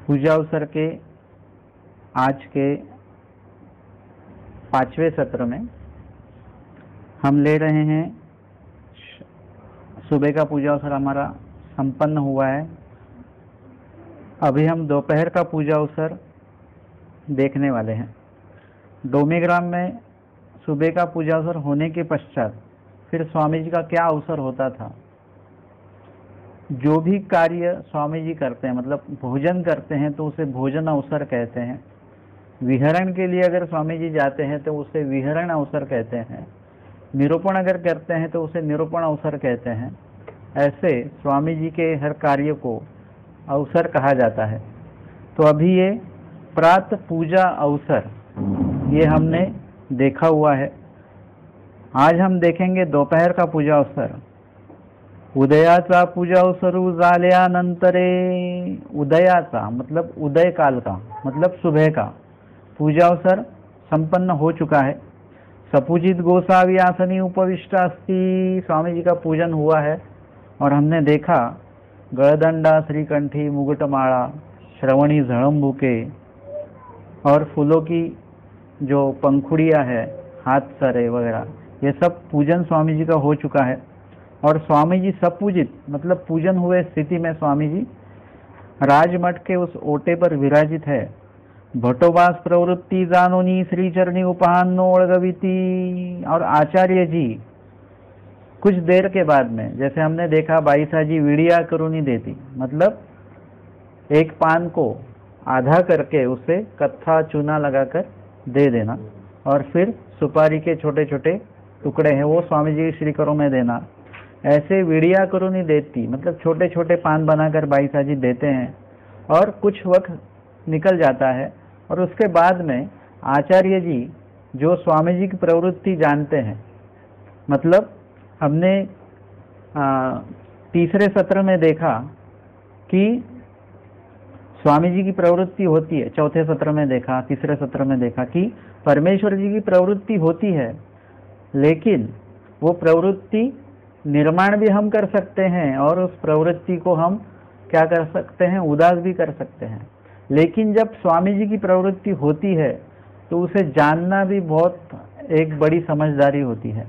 पूजा अवसर के आज के 5वें सत्र में हम ले रहे हैं। सुबह का पूजा अवसर हमारा संपन्न हुआ है। अभी हम दोपहर का पूजा अवसर देखने वाले हैं। डोमेग्राम में सुबह का पूजा अवसर होने के पश्चात फिर स्वामी जी का क्या अवसर होता था। जो भी कार्य स्वामी जी करते हैं, मतलब भोजन करते हैं, तो उसे भोजन अवसर कहते हैं। विहरण के लिए अगर स्वामी जी जाते हैं तो उसे विहरण अवसर कहते हैं। निरूपण अगर करते हैं तो उसे निरूपण अवसर कहते हैं। ऐसे स्वामी जी के हर कार्य को अवसर कहा जाता है। तो अभी ये प्रातः पूजा अवसर ये हमने देखा हुआ है। आज हम देखेंगे दोपहर का पूजा अवसर। उदयाचा पूजा अवसरू झाल्यानंतरे, उदयाचा मतलब उदय काल का, मतलब सुबह का पूजा अवसर संपन्न हो चुका है। सपूजित गोसावी आसनी उपविष्ट अस्ति, स्वामी जी का पूजन हुआ है और हमने देखा गलदंडा, श्रीकंठी, मुकुटमाला, श्रवणी, झड़म्बुके और फूलों की जो पंखुड़ियाँ है, हाथ सरे वगैरह, ये सब पूजन स्वामी जी का हो चुका है। और स्वामी जी सपूजित मतलब पूजन हुए स्थिति में स्वामी जी राजमठ के उस ओटे पर विराजित है। भट्टोबास प्रवृत्ति जानोनी श्री चरणी उपहानो ओळगविती। और आचार्य जी कुछ देर के बाद में, जैसे हमने देखा बाईसा जी विड़िया करूनी देती, मतलब एक पान को आधा करके उसे कत्था चूना लगाकर दे देना और फिर सुपारी के छोटे छोटे टुकड़े हैं वो स्वामी जी श्रीकरों में देना। ऐसे विड़िया करूनी देती, मतलब छोटे छोटे पान बनाकर बाईसा जी देते हैं और कुछ वक्त निकल जाता है। और उसके बाद में आचार्य जी जो स्वामी जी की प्रवृत्ति जानते हैं, मतलब हमने तीसरे सत्र में देखा कि स्वामी जी की प्रवृत्ति होती है, चौथे सत्र में देखा, तीसरे सत्र में देखा कि परमेश्वर जी की प्रवृत्ति होती है, लेकिन वो प्रवृत्ति निर्माण भी हम कर सकते हैं और उस प्रवृत्ति को हम क्या कर सकते हैं, उदास भी कर सकते हैं। लेकिन जब स्वामी जी की प्रवृत्ति होती है तो उसे जानना भी बहुत एक बड़ी समझदारी होती है।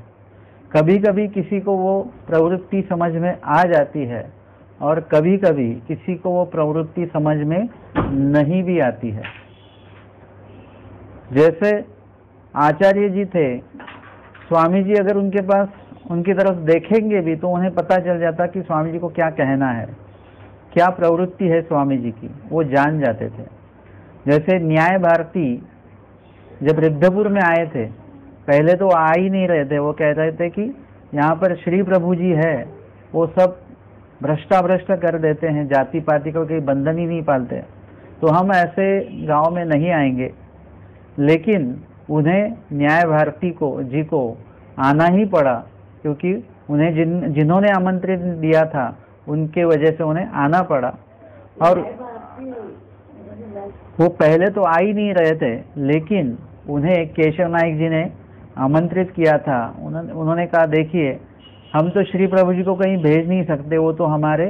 कभी कभी किसी को वो प्रवृत्ति समझ में आ जाती है और कभी कभी किसी को वो प्रवृत्ति समझ में नहीं भी आती है। जैसे आचार्य जी थे, स्वामी जी अगर उनके पास उनकी तरफ देखेंगे भी तो उन्हें पता चल जाता कि स्वामी जी को क्या कहना है, क्या प्रवृत्ति है स्वामी जी की, वो जान जाते थे। जैसे न्याय भारती जब रिद्धपुर में आए थे, पहले तो आ ही नहीं रहे थे, वो कह रहे थे कि यहाँ पर श्री प्रभु जी है, वो सब भ्रष्टाभ्रष्ट कर देते हैं, जाति पाति का कोई बंधन ही नहीं पालते, तो हम ऐसे गांव में नहीं आएंगे। लेकिन उन्हें न्याय भारती जी को आना ही पड़ा, क्योंकि उन्हें जिन्होंने आमंत्रित दिया था उनके वजह से उन्हें आना पड़ा। और वो पहले तो आ ही नहीं रहे थे, लेकिन उन्हें केशव नायक जी ने आमंत्रित किया था। उन्होंने कहा देखिए, हम तो श्री प्रभु जी को कहीं भेज नहीं सकते, वो तो हमारे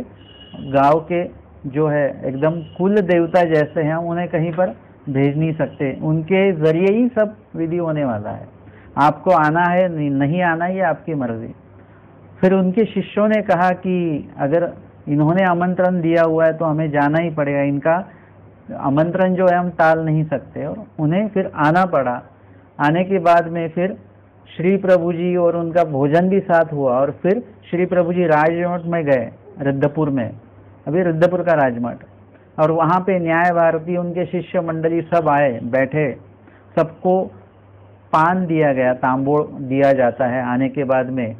गांव के जो है एकदम कुल देवता जैसे हैं, उन्हें कहीं पर भेज नहीं सकते, उनके जरिए ही सब विधि होने वाला है, आपको आना है नहीं आना ये आपकी मर्जी। फिर उनके शिष्यों ने कहा कि अगर इन्होंने आमंत्रण दिया हुआ है तो हमें जाना ही पड़ेगा, इनका आमंत्रण जो है हम टाल नहीं सकते, और उन्हें फिर आना पड़ा। आने के बाद में फिर श्री प्रभु जी और उनका भोजन भी साथ हुआ और फिर श्री प्रभु जी राजमठ में गए, रिद्धपुर में, अभी रिद्धपुर का राजमठ, और वहाँ पे न्याय भारती उनके शिष्य मंडली सब आए, बैठे, सबको पान दिया गया, तांबूल दिया जाता है आने के बाद में।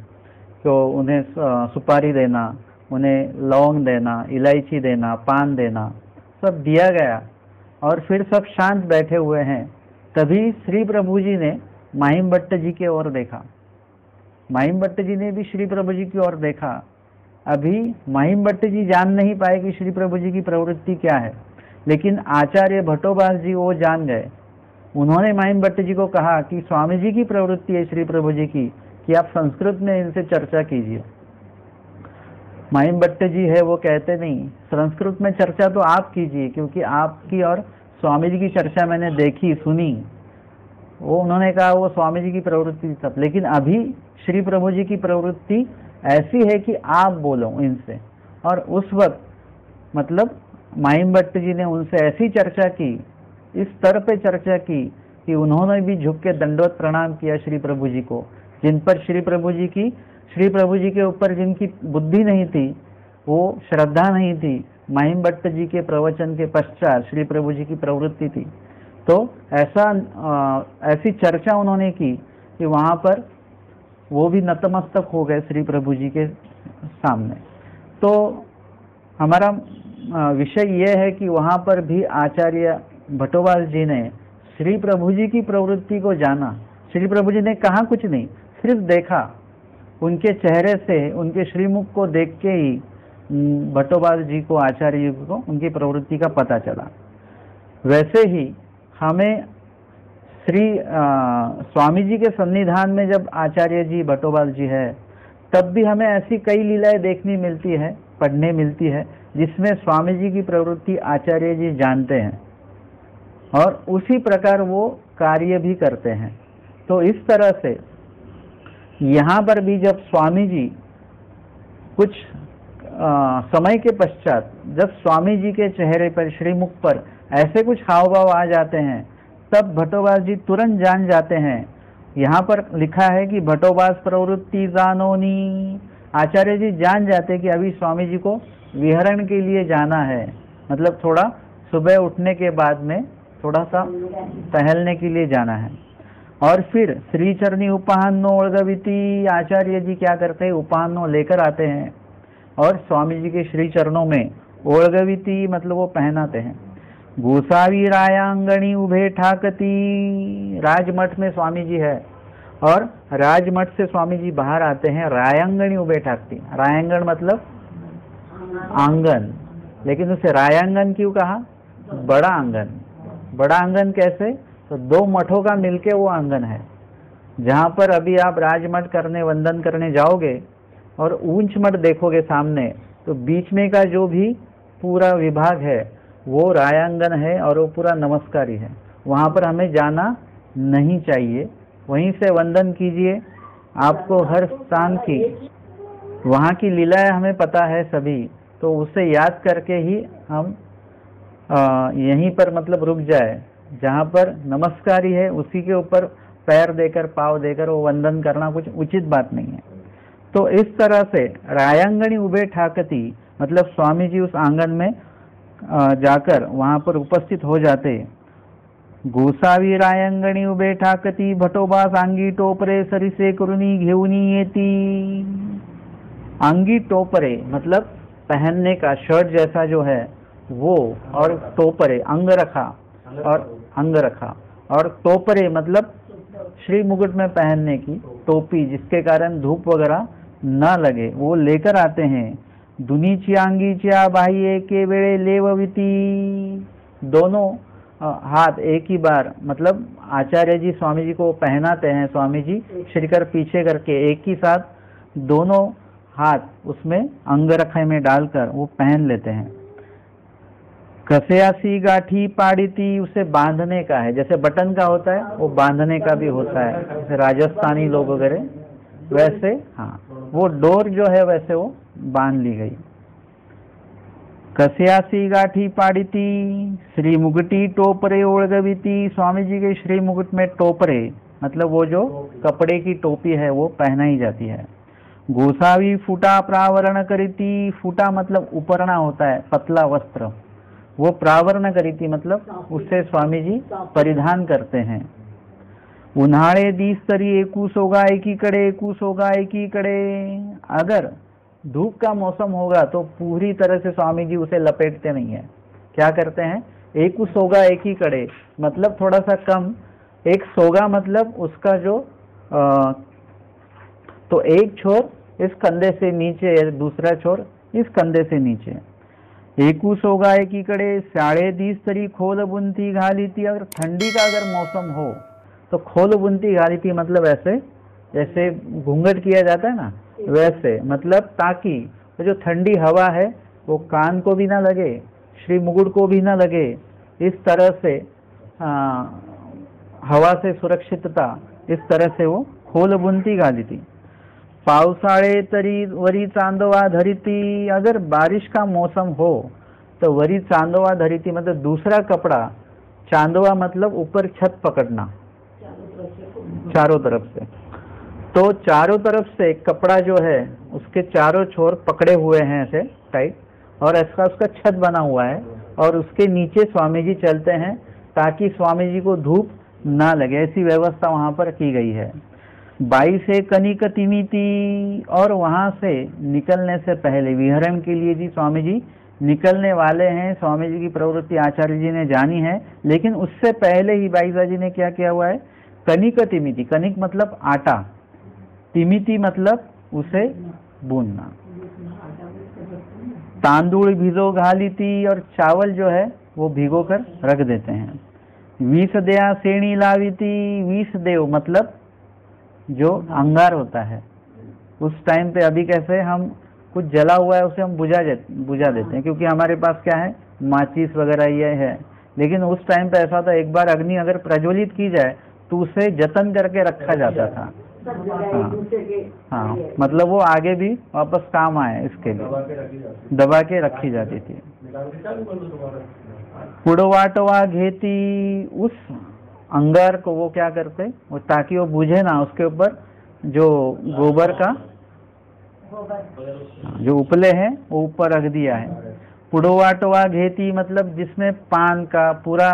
तो उन्हें सुपारी देना, उन्हें लौंग देना, इलायची देना, पान देना, सब दिया गया और फिर सब शांत बैठे हुए हैं। तभी श्री प्रभु जी ने माहिम भट्ट जी की ओर देखा, माहिम भट्ट जी ने भी श्री प्रभु जी की ओर देखा। अभी माहिम भट्ट जी जान नहीं पाए कि श्री प्रभु जी की प्रवृत्ति क्या है, लेकिन आचार्य भट्टोबास जी वो जान गए। उन्होंने माहिम भट्ट जी को कहा कि स्वामी जी की प्रवृत्ति है श्री प्रभु जी की, कि आप संस्कृत में इनसे चर्चा कीजिए। माहिम भट्ट जी है वो कहते नहीं, संस्कृत में चर्चा तो आप कीजिए, क्योंकि आपकी और स्वामी जी की चर्चा मैंने देखी सुनी। वो उन्होंने कहा वो स्वामी जी की प्रवृत्ति सब, लेकिन अभी श्री प्रभु जी की प्रवृत्ति ऐसी है कि आप बोलो इनसे। और उस वक्त मतलब माहिम भट्ट जी ने उनसे ऐसी चर्चा की, इस स्तर पे चर्चा की कि उन्होंने भी झुक के दंडवत प्रणाम किया श्री प्रभु जी को, जिन पर श्री प्रभु जी के ऊपर जिनकी बुद्धि नहीं थी, वो श्रद्धा नहीं थी, माहिम भट्ट जी के प्रवचन के पश्चात श्री प्रभु जी की प्रवृत्ति थी। तो ऐसी चर्चा उन्होंने की कि वहां पर वो भी नतमस्तक हो गए श्री प्रभु जी के सामने। तो हमारा विषय यह है कि वहां पर भी आचार्य भट्टोबास जी ने श्री प्रभु जी की प्रवृत्ति को जाना। श्री प्रभु जी ने कहा कुछ नहीं, सिर्फ देखा, उनके चेहरे से, उनके श्रीमुख को देख के ही भट्टोबास जी को, आचार्य जी को उनकी प्रवृत्ति का पता चला। वैसे ही हमें स्वामी जी के सन्निधान में जब आचार्य जी भट्टोबास जी है, तब भी हमें ऐसी कई लीलाएं देखनी मिलती है, पढ़ने मिलती है, जिसमें स्वामी जी की प्रवृत्ति आचार्य जी जानते हैं और उसी प्रकार वो कार्य भी करते हैं। तो इस तरह से यहाँ पर भी जब स्वामी जी कुछ समय के पश्चात, जब स्वामी जी के चेहरे पर, श्रीमुख पर ऐसे कुछ हाव भाव आ जाते हैं, तब भट्टोबास जी तुरंत जान जाते हैं। यहाँ पर लिखा है कि भट्टोबास प्रवृत्ति जानोनी, आचार्य जी जान जाते कि अभी स्वामी जी को विहरण के लिए जाना है, मतलब थोड़ा सुबह उठने के बाद में थोड़ा सा टहलने के लिए जाना है। और फिर श्री चरणी उपाहनो ओळगविति, आचार्य जी क्या करते हैं, उपाहनो लेकर आते हैं और स्वामी जी के श्री चरणों में ओळगविति मतलब वो पहनाते हैं। गोसावी रायांगणी उभे ठाकती, राजमठ में स्वामी जी है और राजमठ से स्वामी जी बाहर आते हैं, रायांगणी उभे ठाकती। रायांगण मतलब आंगन, लेकिन उसे रायांगन क्यों कहा, बड़ा आंगन। बड़ा आंगन कैसे, तो दो मठों का मिलके वो आंगन है। जहां पर अभी आप राजमठ करने, वंदन करने जाओगे और ऊंच मठ देखोगे सामने, तो बीच में का जो भी पूरा विभाग है वो रायांगन है और वो पूरा नमस्कारी है। वहां पर हमें जाना नहीं चाहिए, वहीं से वंदन कीजिए। आपको हर स्थान की, वहां की लीलाएं हमें पता है सभी, तो उसे याद करके ही हम यहीं पर मतलब रुक जाए। जहां पर नमस्कारी है उसी के ऊपर पैर देकर, पाव देकर वो वंदन करना कुछ उचित बात नहीं है। तो इस तरह से रायांगणी उभे ठाकती मतलब स्वामी जी उस आंगन में जाकर वहां पर उपस्थित हो जाते। गोसावी रायांगणी उभे ठाकती, भट्टोबास अंगी टोपरे सरिसे करुणी घेऊनी येती। अंगी टोपरे मतलब पहनने का शर्ट जैसा जो है वो, और टोपरे अंगरखा, और अंगरखा और टोपरे मतलब श्री मुकुट में पहनने की टोपी, जिसके कारण धूप वगैरह न लगे, वो लेकर आते हैं। दुनीची अंगीच्या बाही एके वेळे लेवविती, दोनों हाथ एक ही बार, मतलब आचार्य जी स्वामी जी को पहनाते हैं। स्वामी जी श्रीकर पीछे करके एक ही साथ दोनों हाथ उसमें अंगरखे में डालकर वो पहन लेते हैं। कसेयासी गाठी पाड़ीती, उसे बांधने का है, जैसे बटन का होता है वो बांधने का भी होता है, जैसे राजस्थानी लोग वगैरह वैसे, हाँ वो डोर जो है वैसे वो बांध ली गई। कसियासी गाठी पाड़ीती, श्री मुकुटी टोपरे ओळगविती, स्वामी जी के श्री मुकुट में टोपरे मतलब वो जो कपड़े की टोपी है वो पहनाई जाती है। गोसावी फूटा प्रावरण करीती, फूटा मतलब उपरना होता है, पतला वस्त्र, वो प्रावरण करीती मतलब उससे स्वामी जी परिधान करते हैं। उन्हाळे दिस तरी एकूस होगा एकीकडे, एकूस होगा एकीकडे, अगर धूप का मौसम होगा तो पूरी तरह से स्वामी जी उसे लपेटते नहीं है, क्या करते हैं, एकूस होगा एकीकडे मतलब थोड़ा सा कम, एक सोगा मतलब उसका जो तो एक छोर इस कंधे से नीचे, दूसरा छोर इस कंधे से नीचे। एकूस होगा एकीकडे, साढ़े दीस तरी खोल बुंती घालीती, अगर ठंडी का अगर मौसम हो तो खोल बुंती घालीती मतलब ऐसे जैसे घूंघट किया जाता है ना, वैसे मतलब ताकि तो जो ठंडी हवा है वो कान को भी ना लगे, श्री मुकुट को भी ना लगे, इस तरह से हवा से सुरक्षितता, इस तरह से वो खोल बुनती घाली थी। पावसाळे तरी वरी चांदवा धरिती, अगर बारिश का मौसम हो तो वरी चांदवा धरिती मतलब दूसरा कपड़ा, चांदवा मतलब ऊपर छत पकड़ना चारों तरफ से, तो चारों तरफ से कपड़ा जो है उसके चारों छोर पकड़े हुए हैं ऐसे टाइट, और ऐसा उसका छत बना हुआ है, और उसके नीचे स्वामी जी चलते हैं ताकि स्वामी जी को धूप ना लगे, ऐसी व्यवस्था वहां पर की गई है। 22 कनिक तिमिति, और वहां से निकलने से पहले विहरण के लिए जी स्वामी जी निकलने वाले हैं, स्वामी जी की प्रवृत्ति आचार्य जी ने जानी है, लेकिन उससे पहले ही बाईसा जी ने क्या किया हुआ है, कनिक तिमिति, कनिक मतलब आटा, तिमिति मतलब उसे भूनना, तांदूल भिगो घालीती, और चावल जो है वो भिगो कर रख देते हैं। 20 देया सेणी लावीती, 20 देव मतलब जो अंगार होता है, उस टाइम पे अभी कैसे हम कुछ जला हुआ है उसे हम बुझा देते हैं, क्योंकि हमारे पास क्या है माचिस वगैरह ये है, लेकिन उस टाइम पे ऐसा था एक बार अग्नि अगर प्रज्वलित की जाए तो उसे जतन करके रखा जाता था। हाँ, मतलब वो आगे भी वापस काम आए इसके लिए दबा के रखी जाती थी। पुड़वाटवा घेती, उस अंगार को वो क्या करते, वो ताकि वो बुझे ना, उसके ऊपर जो गोबर का जो उपले हैं वो ऊपर रख दिया है। पुड़वाटवा घेती मतलब जिसमें पान का पूरा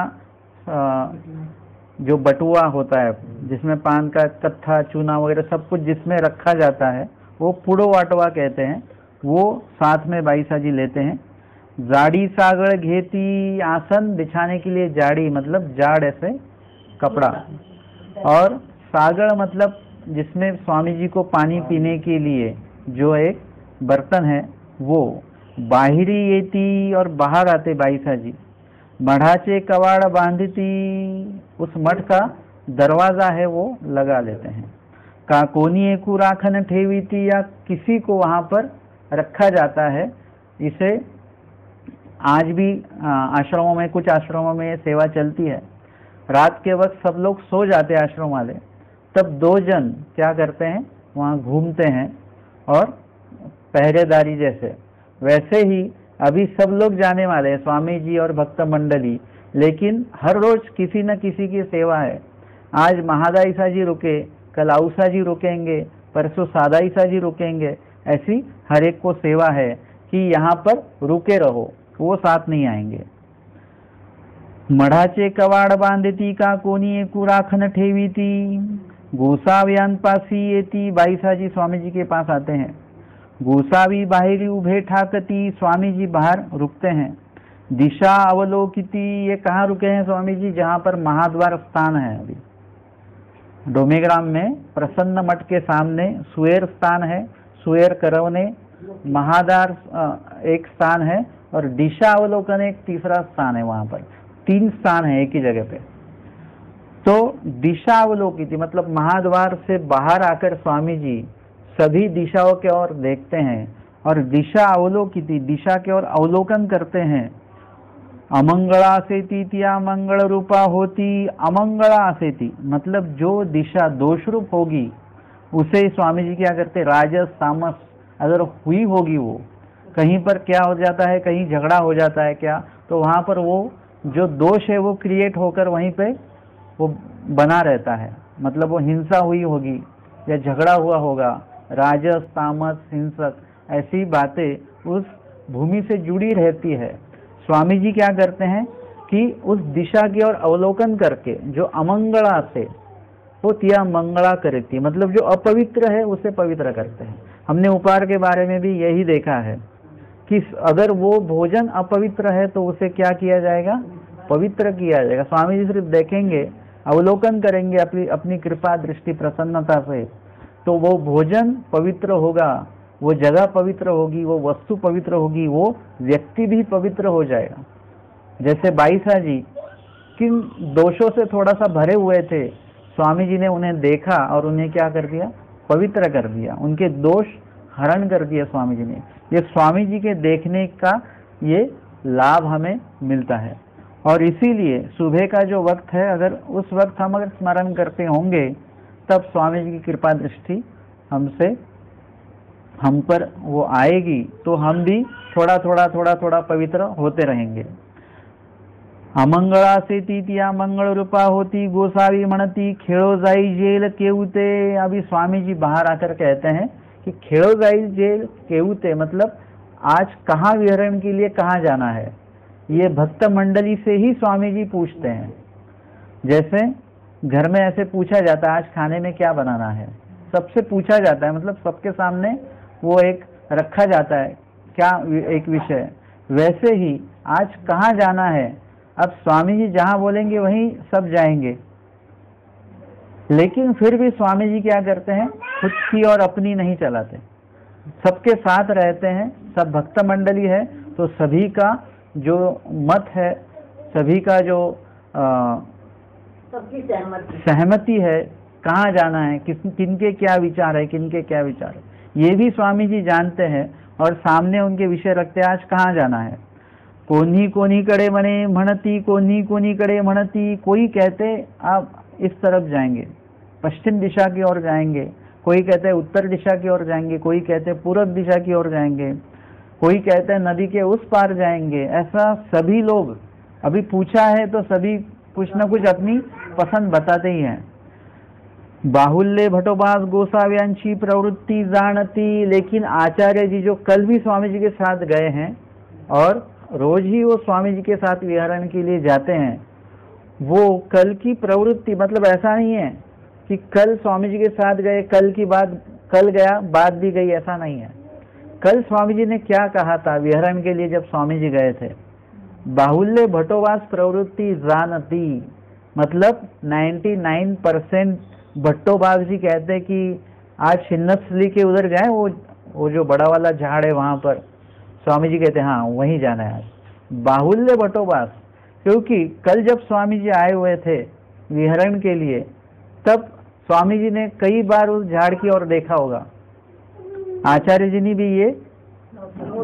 जो बटुआ होता है, जिसमें पान का कत्था चूना वगैरह सब कुछ जिसमें रखा जाता है वो पुड़वाटवा कहते हैं, वो साथ में बाईसा जी लेते हैं। जाड़ी सागड़ घेती, आसन बिछाने के लिए जाड़ी मतलब जाड़ ऐसे कपड़ा, और सागड़ मतलब जिसमें स्वामी जी को पानी पीने के लिए जो एक बर्तन है वो। बाहिरी येती, और बाहर आते बाईसा जी। मढ़ाचे कवाड़ बांधती, उस मठ का दरवाजा है वो लगा लेते हैं। काकोनी को राखन ठेवीती, या किसी को वहां पर रखा जाता है। इसे आज भी आश्रमों में, कुछ आश्रमों में सेवा चलती है। रात के वक्त सब लोग सो जाते हैं आश्रम वाले, तब 2 जन क्या करते हैं वहाँ घूमते हैं और पहरेदारी जैसे, वैसे ही अभी सब लोग जाने वाले हैं स्वामी जी और भक्त मंडली, लेकिन हर रोज किसी न किसी की सेवा है। आज महादाईसा जी रुके, कल आऊसा जी रुकेंगे, परसों सादाईसा जी रुकेंगे, ऐसी हर एक को सेवा है कि यहाँ पर रुके रहो, वो साथ नहीं आएंगे। मढ़ाचे कवाड़ बांधती, का कोनी एकू राखन ठेवीती। गोसाव्यान पासी येती, बाईसा जी स्वामी जी के पास आते हैं। गोसावी बाहरी उभे ठाकती, स्वामी जी बाहर रुकते हैं। दिशा अवलोकिती, ये कहाँ रुके हैं स्वामी जी, जहाँ पर महाद्वार स्थान है। अभी डोमेग्राम में प्रसन्न मठ के सामने सुएर स्थान है, सुएर करवने महाद्वार एक स्थान है, और दिशा अवलोकन एक तीसरा स्थान है। वहां पर 3 स्थान है एक ही जगह पे। तो दिशा अवलोकिती मतलब महाद्वार से बाहर आकर स्वामी जी सभी दिशाओं के ओर देखते हैं, और दिशा अवलोकिती दिशा के ओर अवलोकन करते हैं। अमंगला सेती त्या मंगल रूपा होती, अमंगला सेती मतलब जो दिशा दोष रूप होगी उसे स्वामी जी क्या करते, राजस तामस अगर हुई होगी, वो कहीं पर क्या हो जाता है, कहीं झगड़ा हो जाता है क्या, तो वहां पर वो जो दोष है वो क्रिएट होकर वहीं पे वो बना रहता है, मतलब वो हिंसा हुई होगी या झगड़ा हुआ होगा, राजस तामस हिंसक ऐसी बातें उस भूमि से जुड़ी रहती है। स्वामी जी क्या करते हैं कि उस दिशा की ओर अवलोकन करके जो अमंगला से वो तिया मंगला करती, मतलब जो अपवित्र है उसे पवित्र करते हैं। हमने उपहार के बारे में भी यही देखा है कि अगर वो भोजन अपवित्र है तो उसे क्या किया जाएगा, पवित्र किया जाएगा। स्वामी जी सिर्फ देखेंगे, अवलोकन करेंगे अपनी कृपा दृष्टि प्रसन्नता से, तो वो भोजन पवित्र होगा, वो जगह पवित्र होगी, वो वस्तु पवित्र होगी, वो व्यक्ति भी पवित्र हो जाएगा। जैसे बाईसा जी किन दोषों से थोड़ा सा भरे हुए थे, स्वामी जी ने उन्हें देखा और उन्हें क्या कर दिया, पवित्र कर दिया, उनके दोष हरण कर दिया स्वामी जी ने। ये स्वामी जी के देखने का ये लाभ हमें मिलता है। और इसीलिए सुबह का जो वक्त है, अगर उस वक्त हम अगर स्मरण करते होंगे तब स्वामी जी की कृपा दृष्टि हम पर वो आएगी, तो हम भी थोड़ा पवित्र होते रहेंगे। अमंगळा से तीतिया मंगल रूपा होती, गोसावी म्हणती खेड़ो जाई जेल केऊते। अभी स्वामी जी बाहर आकर कहते हैं कि खेड़ो जाई जेल केऊते, मतलब आज कहाँ विहरण के लिए कहाँ जाना है, ये भक्त मंडली से ही स्वामी जी पूछते हैं। जैसे घर में ऐसे पूछा जाता है आज खाने में क्या बनाना है, सबसे पूछा जाता है, मतलब सबके सामने वो एक रखा जाता है क्या एक विषय, वैसे ही आज कहाँ जाना है, अब स्वामी जी जहां बोलेंगे वहीं सब जाएंगे। लेकिन फिर भी स्वामी जी क्या करते हैं, खुद की और अपनी नहीं चलाते, सबके साथ रहते हैं। सब भक्त मंडली है तो सभी का जो मत है, सभी का जो सबकी सहमति है, कहाँ जाना है, किनके क्या विचार है, किनके क्या विचार है, ये भी स्वामी जी जानते हैं और सामने उनके विषय रखते हैं आज कहाँ जाना है। कोनी कोनी कड़े मने म्हणती, कोनी कोनी कड़े म्हणती, कोई कहते आप इस तरफ जाएंगे, पश्चिम दिशा की ओर जाएंगे, कोई कहते हैं उत्तर दिशा की ओर जाएंगे, कोई कहते हैं पूर्व दिशा की ओर जाएंगे, कोई कहते हैं नदी के उस पार जाएंगे। ऐसा सभी लोग, अभी पूछा है तो सभी कुछ न कुछ अपनी पसंद बताते ही हैं। बाहुल्य भटोबास गोसाव्यांची प्रवृत्ति जानती, लेकिन आचार्य जी जो कल भी स्वामी जी के साथ गए हैं और रोज ही वो स्वामी जी के साथ विहरण के लिए जाते हैं, वो कल की प्रवृत्ति, मतलब ऐसा नहीं है कि कल स्वामी जी के साथ गए, कल की बात कल गया बात भी गई, ऐसा नहीं है। कल स्वामी जी ने क्या कहा था विहरण के लिए जब स्वामी जी गए थे, बाहुल्य भटोवास प्रवृत्ति जानती, मतलब 99% भट्टोबास जी कहते हैं कि आज छिन्नस्थली के उधर जाए, वो जो बड़ा वाला झाड़ है वहां पर, स्वामी जी कहते हैं हाँ वहीं जाना है आज। बाहुल्य भट्टोबास, क्योंकि कल जब स्वामी जी आए हुए थे विहरण के लिए तब स्वामी जी ने कई बार उस झाड़ की ओर देखा होगा। आचार्य जी ने भी ये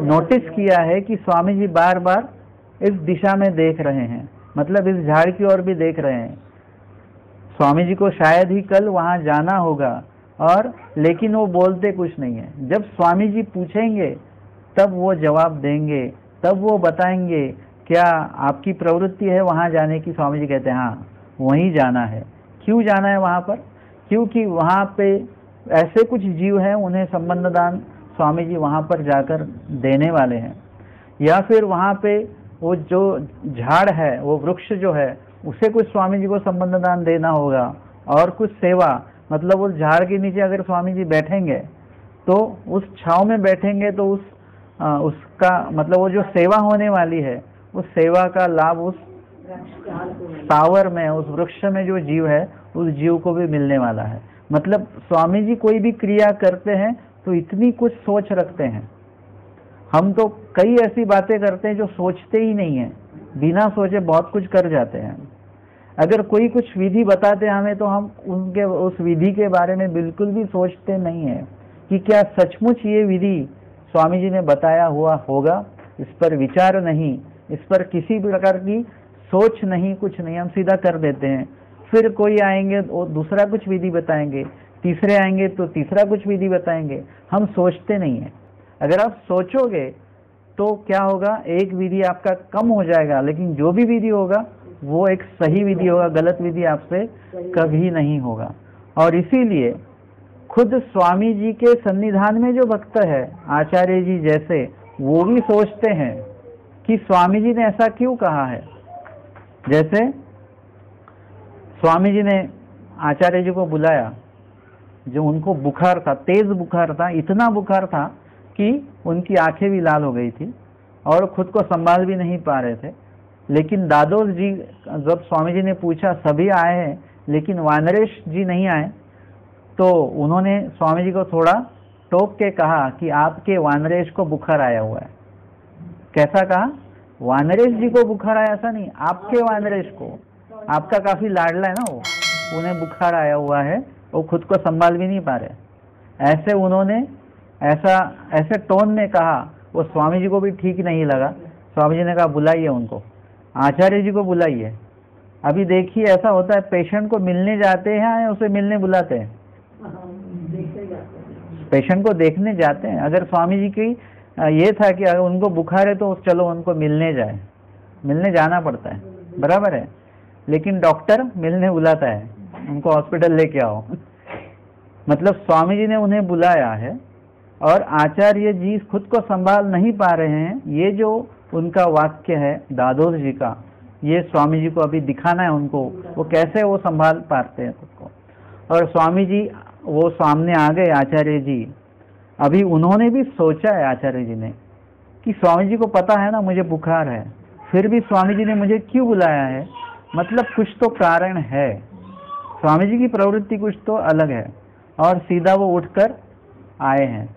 नोटिस किया है कि स्वामी जी बार बार इस दिशा में देख रहे हैं, मतलब इस झाड़ की ओर भी देख रहे हैं। स्वामी जी को शायद ही कल वहां जाना होगा, और लेकिन वो बोलते कुछ नहीं है। जब स्वामी जी पूछेंगे तब वो जवाब देंगे, तब वो बताएंगे क्या आपकी प्रवृत्ति है वहां जाने की। स्वामी जी कहते हैं हाँ वहीं जाना है। क्यों जाना है वहां पर, क्योंकि वहां पे ऐसे कुछ जीव हैं उन्हें संबंध दान स्वामी जी वहां पर जाकर देने वाले हैं, या फिर वहां पे वो जो झाड़ है, वो वृक्ष जो है, उसे कुछ स्वामी जी को संबंध दान देना होगा, और कुछ सेवा, मतलब उस झाड़ के नीचे अगर स्वामी जी बैठेंगे तो उस छांव में बैठेंगे तो उसका मतलब वो जो सेवा होने वाली है उस सेवा का लाभ उस टावर में, उस वृक्ष में जो जीव है उस जीव को भी मिलने वाला है। मतलब स्वामी जी कोई भी क्रिया करते हैं तो इतनी कुछ सोच रखते हैं। हम तो कई ऐसी बातें करते हैं जो सोचते ही नहीं है, बिना सोचे बहुत कुछ कर जाते हैं। अगर कोई कुछ विधि बताते हमें तो हम उनके उस विधि के बारे में बिल्कुल भी सोचते नहीं है कि क्या सचमुच ये विधि स्वामी जी ने बताया हुआ होगा। इस पर विचार नहीं, इस पर किसी प्रकार की सोच नहीं, कुछ नहीं, हम सीधा कर देते हैं। फिर कोई आएंगे वो दूसरा कुछ विधि बताएंगे, तीसरे आएंगे तो तीसरा कुछ विधि बताएंगे, हम सोचते नहीं है। अगर आप सोचोगे तो क्या होगा, एक विधि आपका कम हो जाएगा, लेकिन जो भी विधि होगा वो एक सही विधि होगा, गलत विधि आपसे कभी नहीं होगा। और इसीलिए खुद स्वामी जी के सन्निधान में जो भक्त है आचार्य जी जैसे, वो भी सोचते हैं कि स्वामी जी ने ऐसा क्यों कहा है। जैसे स्वामी जी ने आचार्य जी को बुलाया, जो उनको बुखार था, तेज बुखार था, इतना बुखार था कि उनकी आंखें भी लाल हो गई थी और खुद को संभाल भी नहीं पा रहे थे। लेकिन दादोस जी, जब स्वामी जी ने पूछा सभी आए हैं लेकिन वानरेश जी नहीं आए, तो उन्होंने स्वामी जी को थोड़ा टोक के कहा कि आपके वानरेश को बुखार आया हुआ है। कैसा कहा, वानरेश जी को बुखार आया, ऐसा नहीं, आपके वानरेश को, आपका काफी लाडला है ना वो, उन्हें बुखार आया हुआ है, वो खुद को संभाल भी नहीं पा रहे। ऐसे उन्होंने ऐसा ऐसे टोन में कहा, वो स्वामी जी को भी ठीक नहीं लगा। स्वामी जी ने कहा बुलाइए उनको, आचार्य जी को बुलाइए। अभी देखिए ऐसा होता है, पेशेंट को मिलने जाते हैं या उसे मिलने बुलाते हैं? पेशेंट को देखने जाते हैं। अगर स्वामी जी की ये था कि अगर उनको बुखार है तो चलो उनको मिलने जाए, मिलने जाना पड़ता है, बराबर है। लेकिन डॉक्टर मिलने बुलाता है, उनको हॉस्पिटल लेके आओ। मतलब स्वामी जी ने उन्हें बुलाया है और आचार्य जी खुद को संभाल नहीं पा रहे हैं। ये जो उनका वाक्य है दादोस जी का, ये स्वामी जी को अभी दिखाना है उनको, वो कैसे वो संभाल पाते हैं खुद को। और स्वामी जी वो सामने आ गए आचार्य जी। अभी उन्होंने भी सोचा है आचार्य जी ने कि स्वामी जी को पता है ना मुझे बुखार है, फिर भी स्वामी जी ने मुझे क्यों बुलाया है, मतलब कुछ तो कारण है, स्वामी जी की प्रवृत्ति कुछ तो अलग है। और सीधा वो उठकर आए हैं।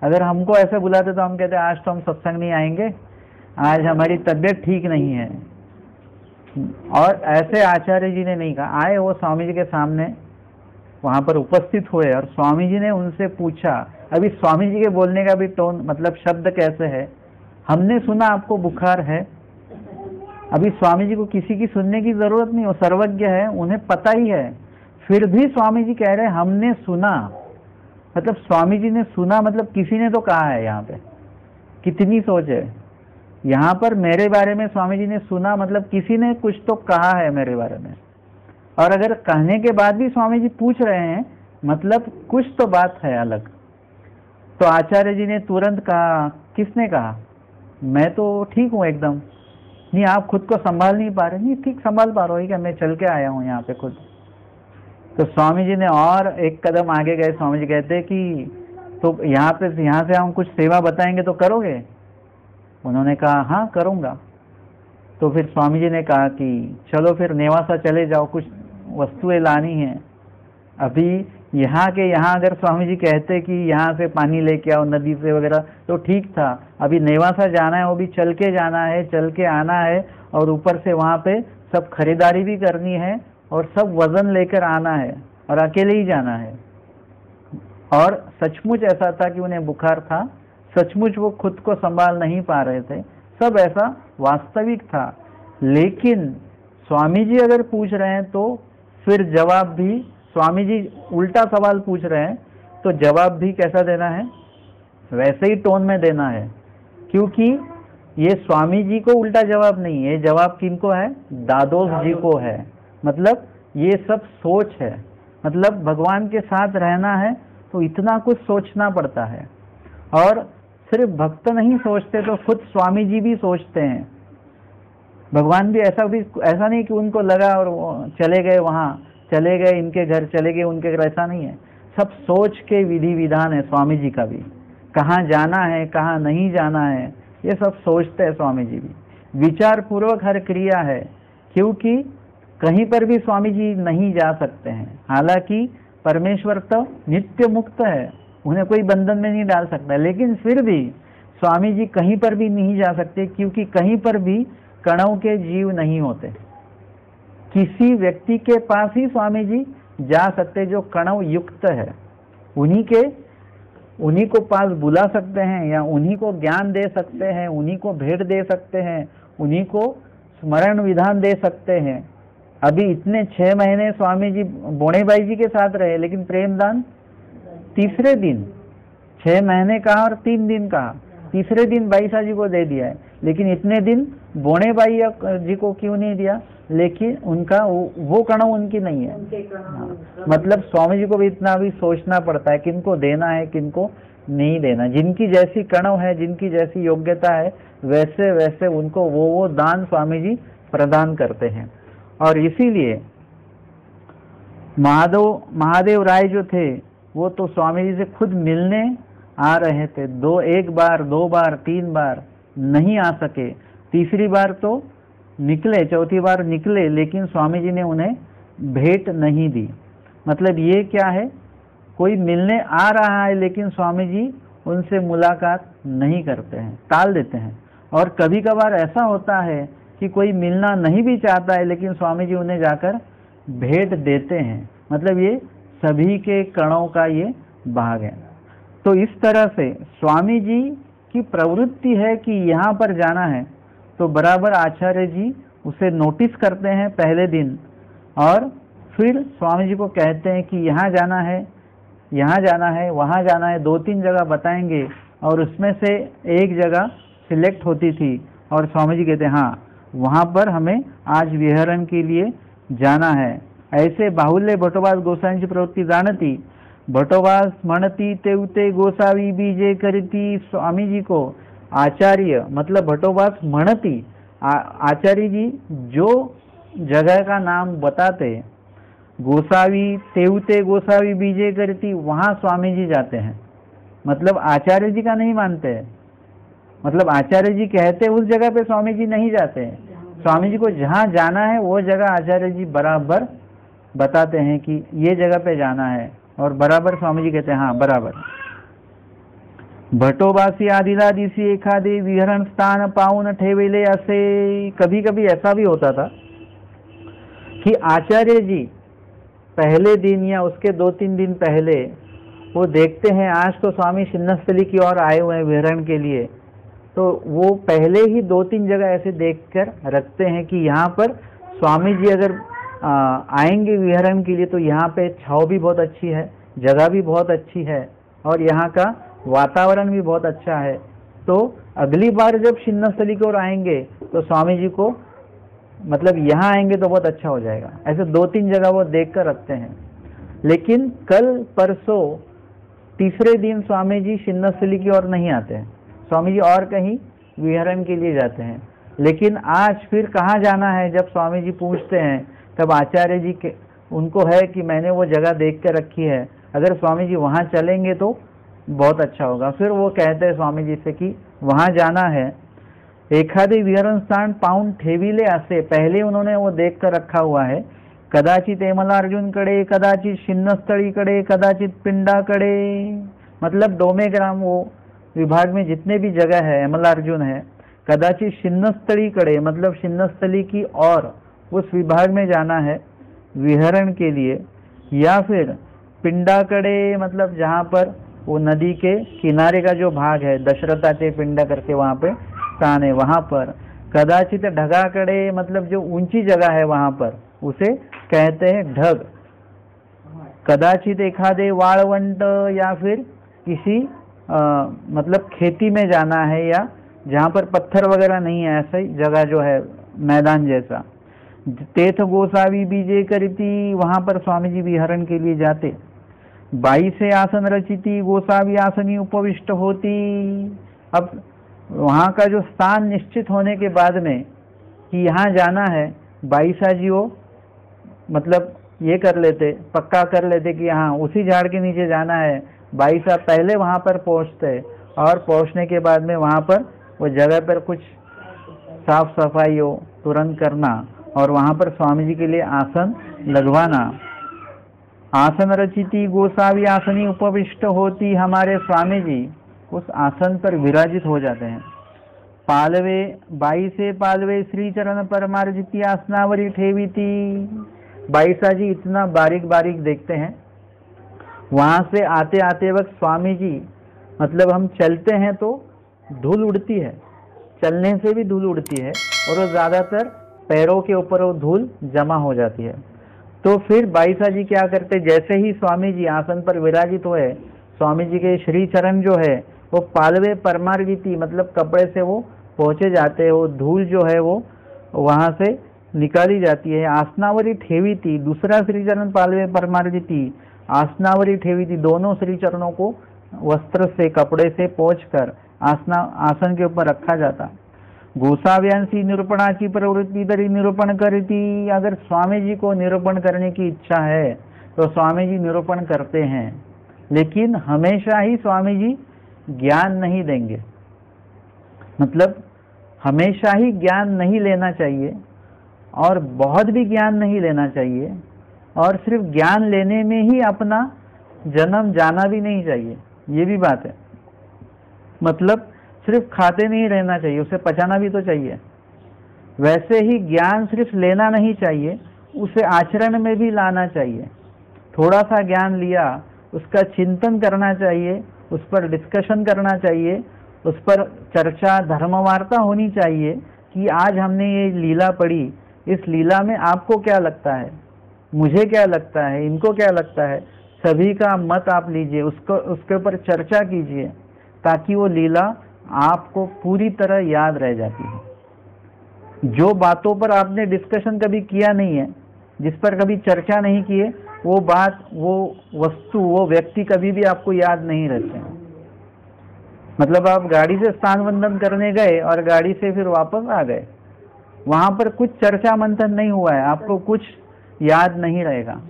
अगर हमको ऐसे बुलाते तो हम कहते आज तो हम सत्संग नहीं आएंगे, आज हमारी तबीयत ठीक नहीं है। और ऐसे आचार्य जी ने नहीं कहा। आए वो स्वामी जी के सामने, वहां पर उपस्थित हुए और स्वामी जी ने उनसे पूछा। अभी स्वामी जी के बोलने का भी टोन, मतलब शब्द कैसे है, हमने सुना आपको बुखार है। अभी स्वामी जी को किसी की सुनने की जरूरत नहीं, वो सर्वज्ञ है, उन्हें पता ही है। फिर भी स्वामी जी कह रहे हैं हमने सुना, मतलब स्वामी जी ने सुना, मतलब किसी ने तो कहा है। यहाँ पे कितनी सोच है। यहाँ पर मेरे बारे में स्वामी जी ने सुना, मतलब किसी ने कुछ तो कहा है मेरे बारे में। और अगर कहने के बाद भी स्वामी जी पूछ रहे हैं, मतलब कुछ तो बात है अलग। तो आचार्य जी ने तुरंत कहा, किसने कहा, मैं तो ठीक हूँ एकदम। नहीं आप खुद को संभाल नहीं पा रहे? नहीं ठीक संभाल पा रहा हूँ क्या, मैं चल के आया हूँ यहाँ पे खुद। तो स्वामी जी ने और एक कदम आगे गए। स्वामी जी कहते कि तो यहाँ से हम कुछ सेवा बताएंगे तो करोगे? उन्होंने कहा हाँ करूँगा। तो फिर स्वामी जी ने कहा कि चलो फिर नेवासा चले जाओ, कुछ वस्तुएं लानी हैं। अभी यहाँ अगर स्वामी जी कहते कि यहाँ से पानी लेके आओ नदी से वगैरह तो ठीक था। अभी नेवासा जाना है, वो भी चल के जाना है, चल के आना है, और ऊपर से वहाँ पे सब खरीदारी भी करनी है और सब वजन लेकर आना है, और अकेले ही जाना है। और सचमुच ऐसा था कि उन्हें बुखार था, सचमुच वो खुद को संभाल नहीं पा रहे थे, सब ऐसा वास्तविक था। लेकिन स्वामी जी अगर पूछ रहे हैं तो फिर जवाब भी, स्वामी जी उल्टा सवाल पूछ रहे हैं तो जवाब भी कैसा देना है, वैसे ही टोन में देना है। क्योंकि ये स्वामी जी को उल्टा जवाब नहीं है, ये जवाब किनको है, दादोस जी को है। मतलब ये सब सोच है, मतलब भगवान के साथ रहना है तो इतना कुछ सोचना पड़ता है। और सिर्फ भक्त नहीं सोचते तो खुद स्वामी जी भी सोचते हैं। भगवान भी ऐसा नहीं कि उनको लगा और चले गए, वहाँ चले गए, इनके घर चले गए, उनके घर, ऐसा नहीं है। सब सोच के विधि विधान है स्वामी जी का भी, कहाँ जाना है कहाँ नहीं जाना है, ये सब सोचते हैं स्वामी जी भी। विचार पूर्वक हर क्रिया है, क्योंकि कहीं पर भी स्वामी जी नहीं जा सकते हैं। हालांकि परमेश्वर तो नित्य मुक्त है, उन्हें कोई बंधन में नहीं डाल सकता, लेकिन फिर भी स्वामी जी कहीं पर भी नहीं जा सकते, क्योंकि कहीं पर भी कणों के जीव नहीं होते। किसी व्यक्ति के पास ही स्वामी जी जा सकते जो कणव युक्त है, उन्हीं को पास बुला सकते हैं, या उन्हीं को ज्ञान दे सकते हैं, उन्हीं को भेंट दे सकते हैं, उन्हीं को स्मरण विधान दे सकते हैं। अभी इतने 6 महीने स्वामी जी बोणेबाई जी के साथ रहे, लेकिन प्रेमदान तीसरे दिन, 6 महीने कहा और 3 दिन कहा, तीसरे दिन बाईसा जी को दे दिया है। लेकिन इतने दिन बोणेबाई जी को क्यों नहीं दिया? लेकिन उनका वो कणव उनकी नहीं है। मतलब स्वामी जी को भी इतना भी सोचना पड़ता है किनको देना है किनको नहीं देना। जिनकी जैसी कणव है, जिनकी जैसी योग्यता है, वैसे वैसे उनको वो दान स्वामी जी प्रदान करते हैं। और इसीलिए महादेव राय जो थे वो तो स्वामी जी से खुद मिलने आ रहे थे। 1 बार 2 बार 3 बार नहीं आ सके, तीसरी बार तो निकले, चौथी बार निकले, लेकिन स्वामी जी ने उन्हें भेंट नहीं दी। मतलब ये क्या है, कोई मिलने आ रहा है लेकिन स्वामी जी उनसे मुलाकात नहीं करते हैं, टाल देते हैं। और कभी कभार ऐसा होता है कि कोई मिलना नहीं भी चाहता है, लेकिन स्वामी जी उन्हें जाकर भेंट देते हैं। मतलब ये सभी के कणों का ये भाग है। तो इस तरह से स्वामी जी की प्रवृत्ति है कि यहाँ पर जाना है, तो बराबर आचार्य जी उसे नोटिस करते हैं पहले दिन, और फिर स्वामी जी को कहते हैं कि यहाँ जाना है, यहाँ जाना है, वहाँ जाना है, 2-3 जगह बताएंगे, और उसमें से एक जगह सिलेक्ट होती थी और स्वामी जी कहते हैं हाँ वहाँ पर हमें आज विहरण के लिए जाना है। ऐसे बाहुल्य भट्टोबास गोसावींची प्रवृत्ति जाणती, भट्टोबास म्हणती तेवते गोसावी बीजे करती। स्वामी जी को आचार्य मतलब भट्टोबास म्हणती, आचार्य जी जो जगह का नाम बताते, गोसावी तेवते गोसावी बीजे करती, वहाँ स्वामी जी जाते हैं। मतलब आचार्य जी का नहीं मानते हैं, मतलब आचार्य जी कहते उस जगह पे स्वामी जी नहीं जाते हैं। स्वामी जी को जहाँ जाना है वो जगह आचार्य जी बराबर बताते हैं कि ये जगह पे जाना है, और बराबर स्वामी जी कहते हैं हाँ बराबर। भट्टोबासी आदिला दिवशी एखादे विहरण स्थान पाऊन ठेवेले असे। कभी कभी ऐसा भी होता था कि आचार्य जी पहले दिन या उसके 2-3 दिन पहले वो देखते हैं आज तो स्वामी छिन्नस्थली की ओर आए हुए हैं विहरण के लिए, तो वो पहले ही 2-3 जगह ऐसे देखकर रखते हैं कि यहाँ पर स्वामी जी अगर आएंगे विहरण के लिए तो यहाँ पे छाव भी बहुत अच्छी है, जगह भी बहुत अच्छी है, और यहाँ का वातावरण भी बहुत अच्छा है, तो अगली बार जब छिन्नस्थली की ओर आएंगे तो स्वामी जी को मतलब यहाँ आएंगे तो बहुत अच्छा हो जाएगा। ऐसे 2-3 जगह वो देख कर रखते हैं। लेकिन कल परसों तीसरे दिन स्वामी जी छिन्नस्थली की ओर नहीं आते हैं, स्वामी जी और कहीं विहरण के लिए जाते हैं। लेकिन आज फिर कहाँ जाना है जब स्वामी जी पूछते हैं, तब आचार्य जी के उनको है कि मैंने वो जगह देख कर रखी है, अगर स्वामी जी वहाँ चलेंगे तो बहुत अच्छा होगा। फिर वो कहते हैं स्वामी जी से कि वहाँ जाना है। एखादे विहरण स्थान पाऊन ठेविले असे, पहले उन्होंने वो देख कर रखा हुआ है, कदाचित हेमलार्जुनकडे, कदाचित छिन्नस्थळीकडे, कदाचित पिंडाकडे, मतलब डोमेग्राम वो विभाग में जितने भी जगह है हेमलार्जुन है, कदाचित छिन्नस्थळीकडे मतलब छिन्नस्थली की और उस विभाग में जाना है विहरण के लिए, या फिर पिंडाकडे मतलब जहाँ पर वो नदी के किनारे का जो भाग है दशरथाचे पिंड करके वहाँ पे स्थान है, वहाँ पर। कदाचित ढगाकडे मतलब जो ऊंची जगह है वहाँ पर उसे कहते हैं ढग। कदाचित एखादे वाळवंट या फिर किसी मतलब खेती में जाना है या जहाँ पर पत्थर वगैरह नहीं है, ऐसा ही जगह जो है मैदान जैसा। तेथ गोसावी बीजे करती, वहाँ पर स्वामी जी विहरण के लिए जाते। 22 आसन रचिती, गोसावी आसनी उपविष्ट होती। अब वहाँ का जो स्थान निश्चित होने के बाद में कि यहाँ जाना है, 22 जी वो मतलब ये कर लेते, पक्का कर लेते कि हाँ उसी झाड़ के नीचे जाना है। 22 पहले वहाँ पर पहुँचते, और पहुँचने के बाद में वहाँ पर वो जगह पर कुछ साफ सफाई हो तुरंत करना, और वहाँ पर स्वामी जी के लिए आसन लगवाना। आसन रचिती गोसावी आसनी उपविष्ट होती, हमारे स्वामी जी उस आसन पर विराजित हो जाते हैं। पालवे 22 पालवे श्री चरण परमार्जिती आसनावरी ठेवीती। 22 जी इतना बारीक बारीक देखते हैं। वहाँ से आते आते वक्त स्वामी जी मतलब हम चलते हैं तो धूल उड़ती है, चलने से भी धूल उड़ती है, और वो ज़्यादातर पैरों के ऊपर वो धूल जमा हो जाती है। तो फिर 22 जी क्या करते, जैसे ही स्वामी जी आसन पर विराजित हुए, स्वामी जी के श्री चरण जो है वो पालवे परमार्जिती मतलब कपड़े से वो पहुँचे जाते हैं, वो धूल जो है वो वहाँ से निकाली जाती है। आसनावरी ठेवीती, दूसरा श्री चरण पालवे परमार्जिती, आसनावरी ठेवीती, दोनों श्री चरणों को वस्त्र से कपड़े से पोंछकर आसन के ऊपर रखा जाता। गोसाव्यांसी निरूपणाची प्रवृत्ति तरी निरूपण करती, अगर स्वामी जी को निरूपण करने की इच्छा है तो स्वामी जी निरूपण करते हैं, लेकिन हमेशा ही स्वामी जी ज्ञान नहीं देंगे। मतलब हमेशा ही ज्ञान नहीं लेना चाहिए, और बहुत भी ज्ञान नहीं लेना चाहिए, और सिर्फ ज्ञान लेने में ही अपना जन्म जाना भी नहीं चाहिए, ये भी बात है। मतलब सिर्फ खाते नहीं रहना चाहिए, उसे पचाना भी तो चाहिए। वैसे ही ज्ञान सिर्फ लेना नहीं चाहिए, उसे आचरण में भी लाना चाहिए। थोड़ा सा ज्ञान लिया, उसका चिंतन करना चाहिए, उस पर डिस्कशन करना चाहिए, उस पर चर्चा धर्मवार्ता होनी चाहिए कि आज हमने ये लीला पढ़ी, इस लीला में आपको क्या लगता है, मुझे क्या लगता है, इनको क्या लगता है, सभी का मत आप लीजिए, उसके ऊपर चर्चा कीजिए, ताकि वो लीला आपको पूरी तरह याद रह जाती है। जो बातों पर आपने डिस्कशन कभी किया नहीं है, जिस पर कभी चर्चा नहीं की है, वो बात, वो वस्तु, वो व्यक्ति कभी भी आपको याद नहीं रहते हैं। मतलब आप गाड़ी से स्थान बंधन करने गए और गाड़ी से फिर वापस आ गए, वहां पर कुछ चर्चा मंथन नहीं हुआ है, आपको कुछ याद नहीं रहेगा।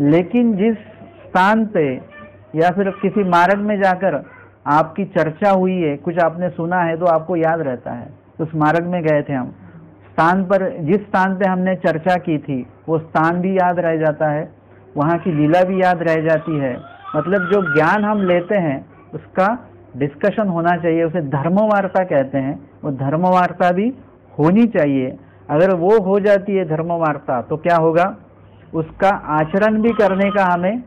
लेकिन जिस स्थान पे या फिर किसी मार्ग में जाकर आपकी चर्चा हुई है, कुछ आपने सुना है, तो आपको याद रहता है। उस मार्ग में गए थे हम, स्थान पर, जिस स्थान पे हमने चर्चा की थी वो स्थान भी याद रह जाता है, वहाँ की लीला भी याद रह जाती है। मतलब जो ज्ञान हम लेते हैं उसका डिस्कशन होना चाहिए, उसे धर्मवार्ता कहते हैं। वो धर्मवार्ता भी होनी चाहिए। अगर वो हो जाती है धर्मवार्ता, तो क्या होगा, उसका आचरण भी करने का हमें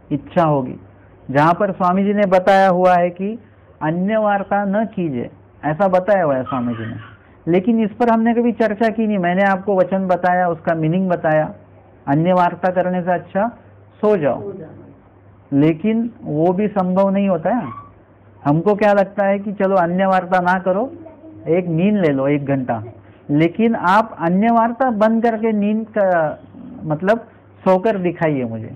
इच्छा होगी। जहाँ पर स्वामी जी ने बताया हुआ है कि अन्य वार्ता न कीजिए, ऐसा बताया हुआ है स्वामी जी ने, लेकिन इस पर हमने कभी चर्चा की नहीं। मैंने आपको वचन बताया, उसका मीनिंग बताया, अन्य वार्ता करने से अच्छा सो जाओ, लेकिन वो भी संभव नहीं होता है। हमको क्या लगता है कि चलो अन्य वार्ता ना करो, एक नींद ले लो 1 घंटा, लेकिन आप अन्य वार्ता बंद करके नींद का मतलब सोकर दिखाइए मुझे।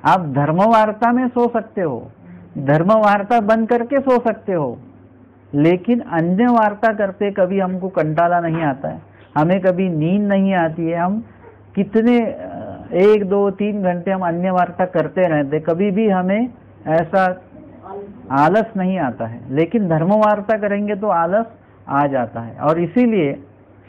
आप धर्मवार्ता में सो सकते हो, धर्मवार्ता बंद करके सो सकते हो, लेकिन अन्य वार्ता करते कभी हमको कंटाला नहीं आता है, हमें कभी नींद नहीं आती है। हम कितने 1, 2, 3 घंटे हम अन्य वार्ता करते रहते, कभी भी हमें ऐसा आलस नहीं आता है। लेकिन धर्मवार्ता करेंगे तो आलस आ जाता है। और इसीलिए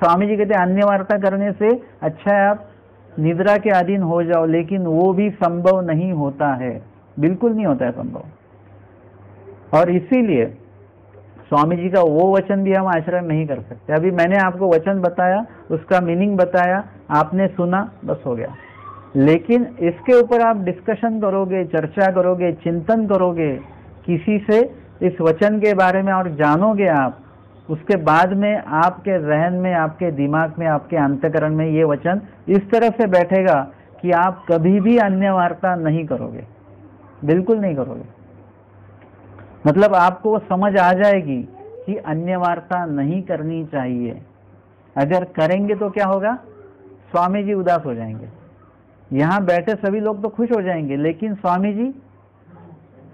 स्वामी जी कहते हैं अन्य वार्ता करने से अच्छा है आप निद्रा के अधीन हो जाओ, लेकिन वो भी संभव नहीं होता है, बिल्कुल नहीं होता है संभव। और इसीलिए स्वामी जी का वो वचन भी हम आचरण नहीं कर सकते। अभी मैंने आपको वचन बताया, उसका मीनिंग बताया, आपने सुना, बस हो गया। लेकिन इसके ऊपर आप डिस्कशन करोगे, चर्चा करोगे, चिंतन करोगे किसी से इस वचन के बारे में और जानोगे आप, उसके बाद में आपके रहन में, आपके दिमाग में, आपके अंतःकरण में ये वचन इस तरह से बैठेगा कि आप कभी भी अन्य वार्ता नहीं करोगे, बिल्कुल नहीं करोगे। मतलब आपको समझ आ जाएगी कि अन्य वार्ता नहीं करनी चाहिए। अगर करेंगे तो क्या होगा, स्वामी जी उदास हो जाएंगे। यहाँ बैठे सभी लोग तो खुश हो जाएंगे, लेकिन स्वामी जी,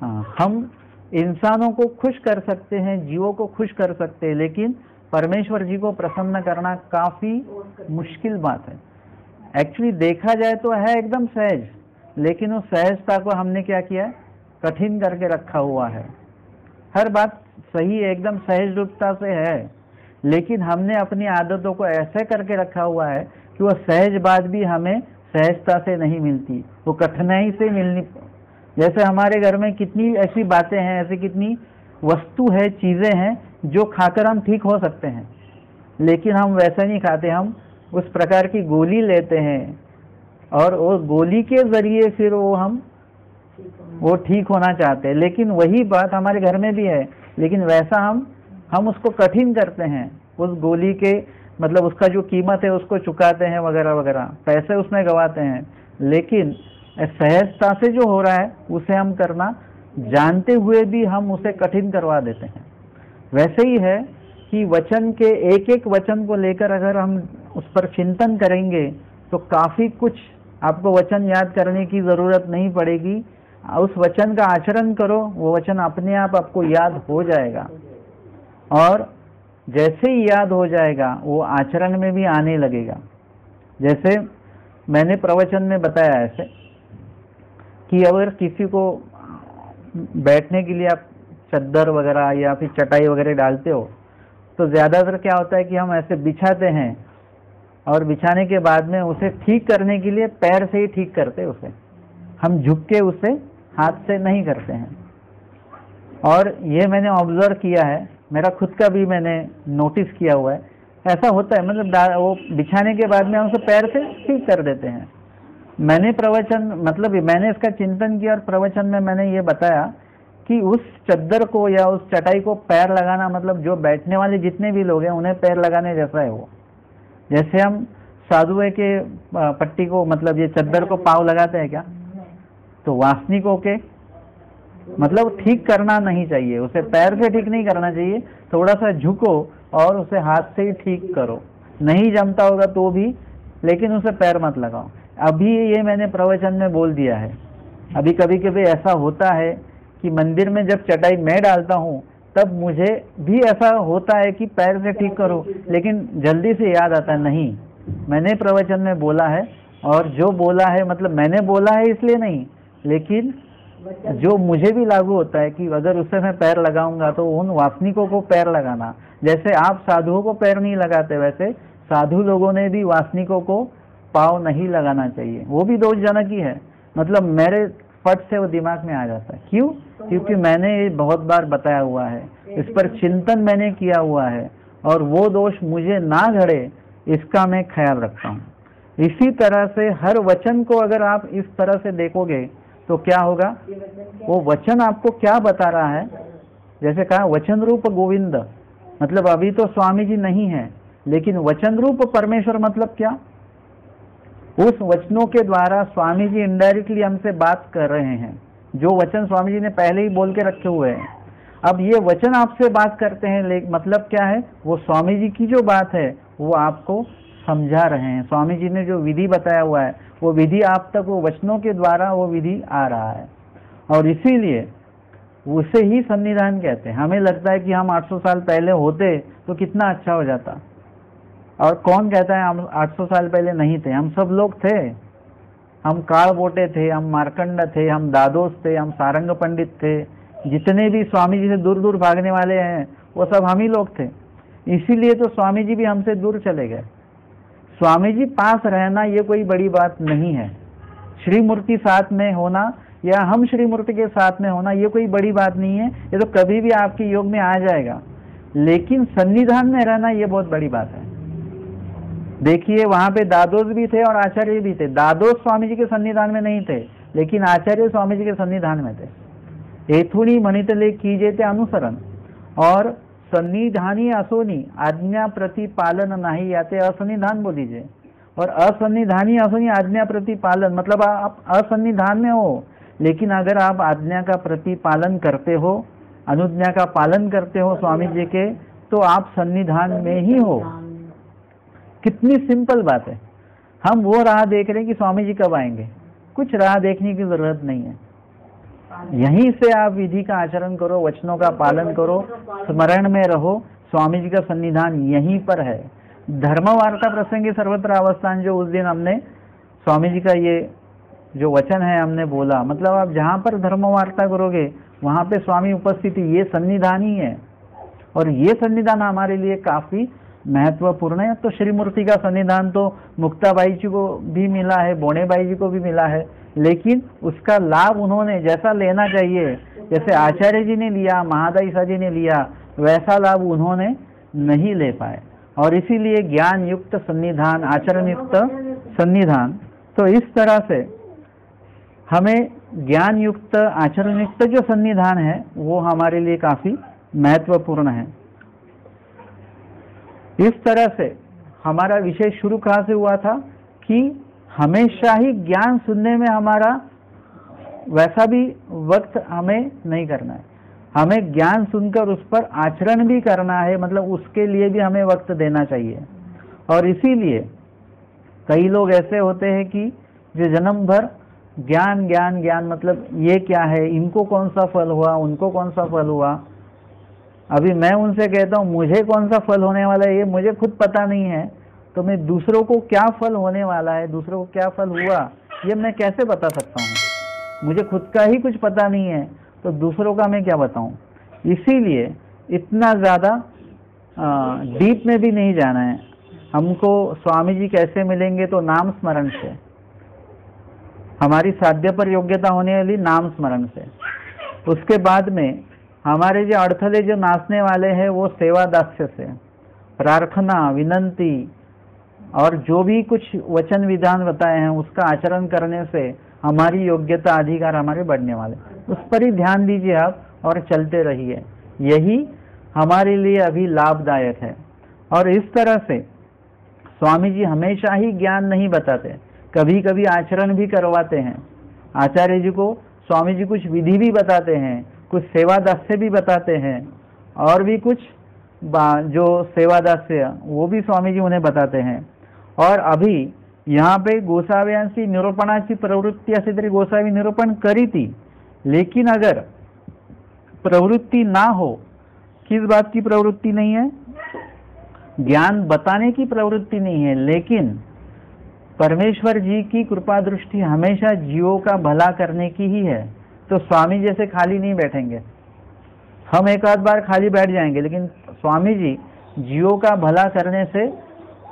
हाँ, हम इंसानों को खुश कर सकते हैं, जीवों को खुश कर सकते हैं, लेकिन परमेश्वर जी को प्रसन्न करना काफी मुश्किल बात है। एक्चुअली देखा जाए तो है एकदम सहज, लेकिन उस सहजता को हमने क्या किया, कठिन करके रखा हुआ है। हर बात सही है, एकदम सहज रूपता से है, लेकिन हमने अपनी आदतों को ऐसे करके रखा हुआ है कि वो सहज बात भी हमें सहजता से नहीं मिलती, वो कठिनाई से मिलनी। जैसे हमारे घर में कितनी ऐसी बातें हैं, ऐसी कितनी वस्तु है, चीजें हैं जो खाकर हम ठीक हो सकते हैं, लेकिन हम वैसा नहीं खाते। हम उस प्रकार की गोली लेते हैं और वो गोली के जरिए फिर वो ठीक होना चाहते हैं। लेकिन वही बात हमारे घर में भी है, लेकिन वैसा हम उसको कठिन करते हैं। उस गोली के मतलब उसका जो कीमत है उसको चुकाते हैं, वगैरह वगैरह, पैसे उसमें गवाते हैं, लेकिन सहजता से जो हो रहा है उसे हम करना जानते हुए भी हम उसे कठिन करवा देते हैं। वैसे ही है कि वचन के एक एक वचन को लेकर अगर हम उस पर चिंतन करेंगे तो काफी कुछ आपको वचन याद करने की जरूरत नहीं पड़ेगी। उस वचन का आचरण करो, वो वचन अपने आप आपको याद हो जाएगा, और जैसे ही याद हो जाएगा वो आचरण में भी आने लगेगा। जैसे मैंने प्रवचन में बताया ऐसे कि अगर किसी को बैठने के लिए आप चद्दर वगैरह या फिर चटाई वगैरह डालते हो, तो ज़्यादातर क्या होता है कि हम ऐसे बिछाते हैं, और बिछाने के बाद में उसे ठीक करने के लिए पैर से ही ठीक करते, उसे हम झुक के उसे हाथ से नहीं करते हैं। और ये मैंने ऑब्जर्व किया है, मेरा खुद का भी मैंने नोटिस किया हुआ है, ऐसा होता है। मतलब वो बिछाने के बाद में हम उसे पैर से ठीक कर देते हैं। मैंने प्रवचन मतलब मैंने इसका चिंतन किया और प्रवचन में मैंने ये बताया कि उस चद्दर को या उस चटाई को पैर लगाना मतलब जो बैठने वाले जितने भी लोग हैं उन्हें पैर लगाने जैसा है वो। जैसे हम साधुए के पट्टी को मतलब ये चद्दर को पाँव लगाते हैं क्या, तो वासनिकों के मतलब ठीक करना नहीं चाहिए, उसे पैर से ठीक नहीं करना चाहिए, थोड़ा सा झुको और उसे हाथ से ही ठीक करो, नहीं जमता होगा तो भी, लेकिन उसे पैर मत लगाओ। अभी ये मैंने प्रवचन में बोल दिया है। अभी कभी कभी ऐसा होता है कि मंदिर में जब चटाई मैं डालता हूँ तब मुझे भी ऐसा होता है कि पैर से ठीक करो, लेकिन जल्दी से याद आता है नहीं, मैंने प्रवचन में बोला है, और जो बोला है मतलब मैंने बोला है इसलिए नहीं, लेकिन जो मुझे भी लागू होता है कि अगर उससे मैं पैर लगाऊंगा तो उन वासनिकों को पैर लगाना, जैसे आप साधुओं को पैर नहीं लगाते वैसे साधु लोगों ने भी वासनिकों को पाँव नहीं लगाना चाहिए। वो भी दोषजनक ही है, मतलब मेरे फट से वो दिमाग में आ जाता है। क्यों? क्योंकि मैंने ये बहुत बार बताया हुआ है, इस पर चिंतन मैंने किया हुआ है, और वो दोष मुझे ना घड़े इसका मैं ख्याल रखता हूँ। इसी तरह से हर वचन को अगर आप इस तरह से देखोगे तो क्या होगा, वो वचन आपको क्या बता रहा है। जैसे कहा वचन रूप गोविंद, मतलब अभी तो स्वामी जी नहीं है, लेकिन वचन रूप परमेश्वर मतलब क्या, उस वचनों के द्वारा स्वामी जी इनडायरेक्टली हमसे बात कर रहे हैं, जो वचन स्वामी जी ने पहले ही बोल के रखे हुए हैं। अब ये वचन आपसे बात करते हैं, मतलब क्या है, वो स्वामी जी की जो बात है वो आपको समझा रहे हैं। स्वामी जी ने जो विधि बताया हुआ है वो विधि आप तक वो वचनों के द्वारा वो विधि आ रहा है, और इसीलिए उसे ही सन्निधान कहते हैं। हमें लगता है कि हम 800 साल पहले होते तो कितना अच्छा हो जाता, और कौन कहता है हम 800 साल पहले नहीं थे, हम सब लोग थे। हम काल बोटे थे, हम मार्कंड थे, हम दादोस थे, हम सारंग पंडित थे, जितने भी स्वामी जी से दूर दूर भागने वाले हैं वो सब हम ही लोग थे। इसीलिए तो स्वामी जी भी हमसे दूर चले गए। स्वामी जी पास रहना ये कोई बड़ी बात नहीं है, श्री मूर्ति साथ में होना या हम श्री मूर्ति के साथ में होना ये कोई बड़ी बात नहीं है, ये तो कभी भी आपके योग में आ जाएगा। लेकिन सन्निधान में रहना ये बहुत बड़ी बात है। देखिए वहां पे दादोस भी थे और आचार्य भी थे। दादोस स्वामी जी के सन्निधान में नहीं थे, लेकिन आचार्य स्वामी जी के सन्निधान में थे। एथुनी मणितले कीजे थे अनुसरण, और सन्निधानी असोनी आज्ञा प्रतिपालन नहीं, याते असन्निधान बोल दीजिए। और असन्निधानी असोनी आज्ञा प्रतिपालन मतलब आप असन्निधान में हो, लेकिन अगर आप आज्ञा का प्रतिपालन करते हो, अनुज्ञा का पालन करते हो स्वामी जी के, तो आप सन्निधान में ही हो। कितनी सिंपल बात है। हम वो राह देख रहे हैं कि स्वामी जी कब आएंगे, कुछ राह देखने की जरूरत नहीं है। यहीं से आप विधि का आचरण करो, वचनों का पालन करो, स्मरण में रहो, स्वामी जी का सन्निधान यहीं पर है। धर्म वार्ता प्रसंगे सर्वत्र अवस्थान, जो उस दिन हमने स्वामी जी का ये जो वचन है हमने बोला, मतलब आप जहाँ पर धर्म वार्ता करोगे वहाँ पे स्वामी उपस्थिति, ये सन्निधान ही है। और ये सन्निधान हमारे लिए काफी महत्वपूर्ण है। तो श्री मूर्ति का सन्निधान तो मुक्ताबाई जी को भी मिला है, बोनेबाई जी को भी मिला है, लेकिन उसका लाभ उन्होंने जैसा लेना चाहिए, जैसे आचार्य जी ने लिया, महादाई सा जी ने लिया, वैसा लाभ उन्होंने नहीं ले पाए। और इसीलिए ज्ञान युक्त सन्निधान, आचरण युक्त सन्निधान, तो इस तरह से हमें ज्ञान युक्त आचरण युक्त जो सन्निधान है वो हमारे लिए काफी महत्वपूर्ण है। इस तरह से हमारा विषय शुरू कहाँ से हुआ था कि हमेशा ही ज्ञान सुनने में हमारा वैसा भी वक्त हमें नहीं करना है, हमें ज्ञान सुनकर उस पर आचरण भी करना है, मतलब उसके लिए भी हमें वक्त देना चाहिए। और इसीलिए कई लोग ऐसे होते हैं कि जो जन्म भर ज्ञान ज्ञान ज्ञान, मतलब ये क्या है, इनको कौन सा फल हुआ, उनको कौन सा फल हुआ। अभी मैं उनसे कहता हूँ मुझे कौन सा फल होने वाला है ये मुझे खुद पता नहीं है, तो मैं दूसरों को क्या फल होने वाला है, दूसरों को क्या फल हुआ, ये मैं कैसे बता सकता हूँ। मुझे खुद का ही कुछ पता नहीं है तो दूसरों का मैं क्या बताऊँ। इसीलिए इतना ज़्यादा डीप में भी नहीं जाना है हमको। स्वामी जी कैसे मिलेंगे, तो नाम स्मरण से, हमारी साध्य पर योग्यता होने वाली नाम स्मरण से। उसके बाद में हमारे जो अड़थले जो नाचने वाले हैं वो सेवा दास्य से, प्रार्थना, विनंती और जो भी कुछ वचन विधान बताए हैं उसका आचरण करने से हमारी योग्यता अधिकार हमारे बढ़ने वाले, उस पर ही ध्यान दीजिए आप। और चलते रहिए, यही हमारे लिए अभी लाभदायक है। और इस तरह से स्वामी जी हमेशा ही ज्ञान नहीं बताते, कभी कभी आचरण भी करवाते हैं। आचार्य जी को स्वामी जी कुछ विधि भी बताते हैं, कुछ सेवा दास्य भी बताते हैं, और भी कुछ जो सेवा दास्य वो भी स्वामी जी उन्हें बताते हैं। और अभी यहाँ पे गोसाव्यांशी निरूपणाची प्रवृत्ती असे तरी गोसावी निरूपण करी थी, लेकिन अगर प्रवृत्ति ना हो, किस बात की प्रवृत्ति नहीं है? ज्ञान बताने की प्रवृत्ति नहीं है, लेकिन परमेश्वर जी की कृपा दृष्टि हमेशा जीवों का भला करने की ही है, तो स्वामी जैसे खाली नहीं बैठेंगे। हम एक आध बार खाली बैठ जाएंगे, लेकिन स्वामी जी जीवों का भला करने से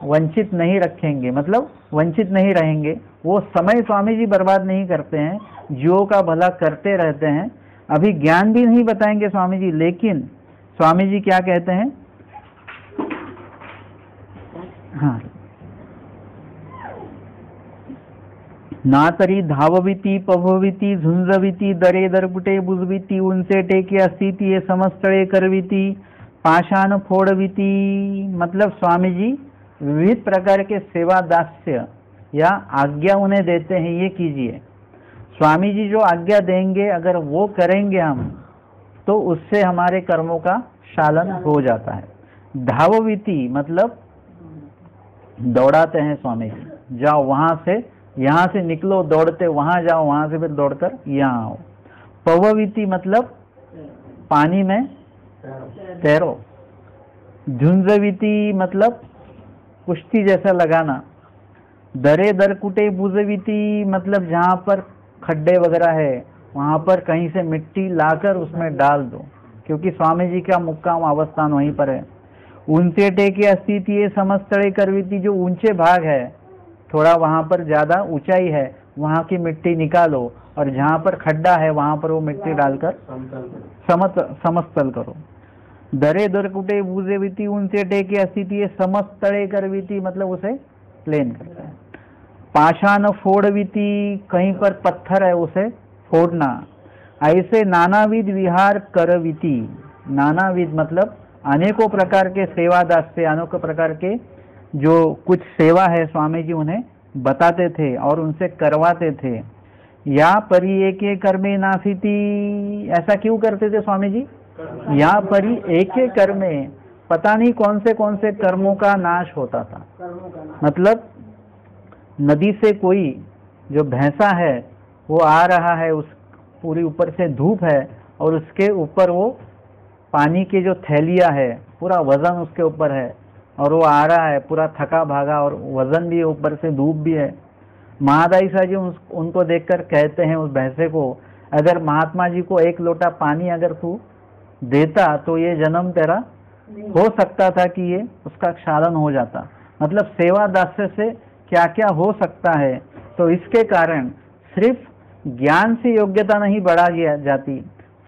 वंचित नहीं रखेंगे, मतलब वंचित नहीं रहेंगे। वो समय स्वामी जी बर्बाद नहीं करते हैं, जीवों का भला करते रहते हैं। अभी ज्ञान भी नहीं बताएंगे स्वामी जी, लेकिन स्वामी जी क्या कहते हैं? हाँ, ना तरी धावविती पभविती झुंजविती दरे दरकुटे बुजविती उनसे टेके अस्थिति ये समस्तळे करविती पाषाण फोड़विती। मतलब स्वामी जी विविध प्रकार के सेवा दास्य या आज्ञा उन्हें देते हैं, ये कीजिए। स्वामी जी जो आज्ञा देंगे अगर वो करेंगे हम, तो उससे हमारे कर्मों का शालन हो जाता है। धावविती मतलब दौड़ाते हैं स्वामी जी, जाओ वहां से, यहाँ से निकलो दौड़ते वहां जाओ, वहां से फिर दौड़कर यहाँ आओ। पवविती मतलब पानी में तैरो। झुंझविती मतलब कुश्ती जैसा लगाना। दरे दरकुटे बुजविती मतलब जहाँ पर खड्डे वगैरह है वहाँ पर कहीं से मिट्टी लाकर उसमें डाल दो, क्योंकि स्वामी जी का मुक्काम अवस्थान वहीं पर है। ऊंचे टेके अस्थिति ये समस्तळे करविती, जो ऊंचे भाग है, थोड़ा वहाँ पर ज़्यादा ऊंचाई है, वहाँ की मिट्टी निकालो, और जहाँ पर खड्डा है वहाँ पर वो मिट्टी डालकर समस्तल करो। दरे दरकुटे बुजेविती ऊंचे टेके अस्थिति ये समस्तळे करविती मतलब उसे प्लेन करता है। पाषाण फोड़विती, कहीं पर पत्थर है उसे फोड़ना। ऐसे नानाविध विहार करविती, नानाविध मतलब अनेकों प्रकार के सेवा दास्य, अनेकों प्रकार के जो कुछ सेवा है स्वामी जी उन्हें बताते थे और उनसे करवाते थे। या परी एक कर्मे नासिती, ऐसा क्यों करते थे स्वामी जी? या परी एक कर्मे, पता नहीं कौन से कर्मों का नाश होता था। मतलब नदी से कोई जो भैंसा है वो आ रहा है, उस पूरी ऊपर से धूप है और उसके ऊपर वो पानी की जो थैलिया है पूरा वजन उसके ऊपर है, और वो आ रहा है पूरा थका भागा और वजन भी ऊपर से धूप भी है। महादाई साहब जी उनको देखकर कहते हैं उस भैंसे को, अगर महात्मा जी को एक लोटा पानी अगर तू देता तो ये जन्म तेरा हो सकता था कि ये उसका क्षालन हो जाता। मतलब सेवा दास्य से क्या क्या हो सकता है। तो इसके कारण सिर्फ ज्ञान से योग्यता नहीं बढ़ाई जाती,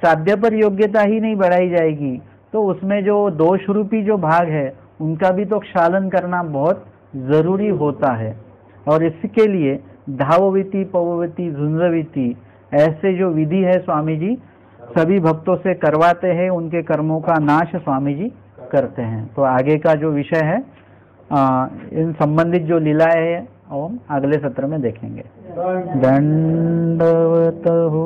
साध्य पर योग्यता ही नहीं बढ़ाई जाएगी, तो उसमें जो दोष रूपी जो भाग है उनका भी तो क्षालन करना बहुत जरूरी होता है। और इसके लिए धावविती पवविती झुंझविती ऐसे जो विधि है स्वामी जी सभी भक्तों से करवाते हैं, उनके कर्मों का नाश स्वामी जी करते हैं। तो आगे का जो विषय है इन संबंधित जो लीलाएं है हम अगले सत्र में देखेंगे। दंडवत हो।